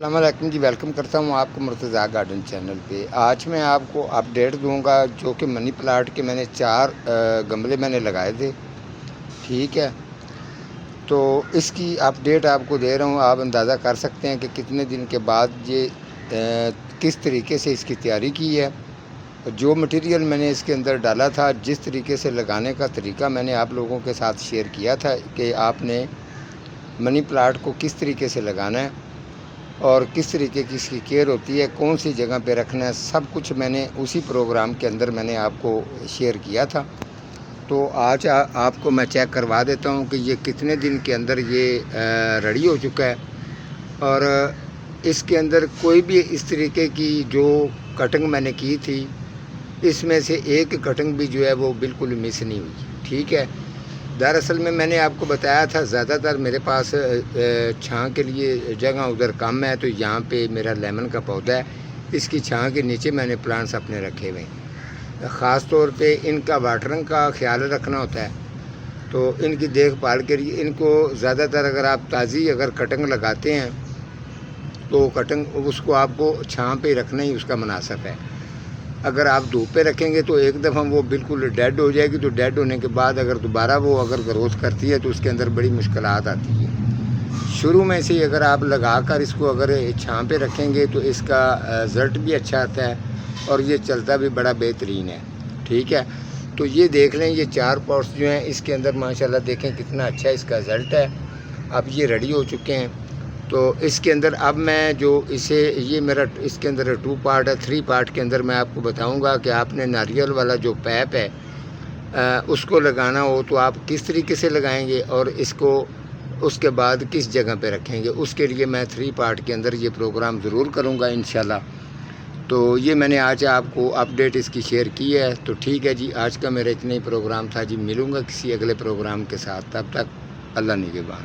السلام علیکم جی، ویلکم کرتا ہوں آپ کو مرتضیٰ گارڈن چینل پہ۔ آج میں آپ کو اپڈیٹ دوں گا جو کہ منی پلاٹ کے میں نے 4 گملے میں نے لگائے تھے، ٹھیک ہے۔ تو اس کی اپڈیٹ آپ کو دے رہا ہوں، آپ اندازہ کر سکتے ہیں کہ کتنے دن کے بعد یہ کس طریقے سے اس کی تیاری کی ہے۔ جو مٹیریل میں نے اس کے اندر ڈالا تھا، جس طریقے سے لگانے کا طریقہ میں نے آپ لوگوں کے ساتھ شیئر کیا تھا کہ آپ نے منی پلاٹ کو کس طریقے سے لگانا ہے اور کس طریقے کی اس کی کیئر ہوتی ہے، کون سی جگہ پہ رکھنا ہے، سب کچھ میں نے اسی پروگرام کے اندر میں نے آپ کو شیئر کیا تھا۔ تو آج آپ کو میں چیک کروا دیتا ہوں کہ یہ کتنے دن کے اندر یہ ریڈی ہو چکا ہے، اور اس کے اندر کوئی بھی اس طریقے کی جو کٹنگ میں نے کی تھی، اس میں سے ایک کٹنگ بھی جو ہے وہ بالکل مس نہیں ہوئی، ٹھیک ہے۔ دراصل میں نے آپ کو بتایا تھا زیادہ تر میرے پاس چھاں کے لیے جگہ ادھر کم ہے، تو یہاں پہ میرا لیمن کا پودا ہے، اس کی چھاں کے نیچے میں نے پلانٹس اپنے رکھے ہوئے ہیں۔ خاص طور پہ ان کا واٹرنگ کا خیال رکھنا ہوتا ہے، تو ان کی دیکھ بھال کے لیے ان کو زیادہ تر اگر آپ تازی اگر کٹنگ لگاتے ہیں تو کٹنگ اس کو آپ کو چھاں پہ رکھنا ہی اس کا مناسب ہے۔ اگر آپ دھوپ پہ رکھیں گے تو ایک دفعہ وہ بالکل ڈیڈ ہو جائے گی، تو ڈیڈ ہونے کے بعد اگر دوبارہ وہ اگر گروتھ کرتی ہے تو اس کے اندر بڑی مشکلات آتی ہے۔ شروع میں سے اگر آپ لگا کر اس کو اگر چھاں پہ رکھیں گے تو اس کا رزلٹ بھی اچھا آتا ہے اور یہ چلتا بھی بڑا بہترین ہے، ٹھیک ہے۔ تو یہ دیکھ لیں، یہ 4 پاٹس جو ہیں اس کے اندر ماشاءاللہ دیکھیں کتنا اچھا اس کا رزلٹ ہے۔ اب یہ ریڈی ہو چکے ہیں، تو اس کے اندر اب میں جو اسے یہ میرا اس کے اندر 2 پارٹ ہے، 3 پارٹ کے اندر میں آپ کو بتاؤں گا کہ آپ نے ناریل والا جو پیپ ہے اس کو لگانا ہو تو آپ کس طریقے سے لگائیں گے اور اس کو اس کے بعد کس جگہ پہ رکھیں گے، اس کے لیے میں 3 پارٹ کے اندر یہ پروگرام ضرور کروں گا انشاءاللہ۔ تو یہ میں نے آج آپ کو اپڈیٹ اس کی شیئر کی ہے، تو ٹھیک ہے جی، آج کا میرا اتنا ہی پروگرام تھا جی۔ ملوں گا کسی اگلے پروگرام کے ساتھ، تب تک اللہ نگہبان۔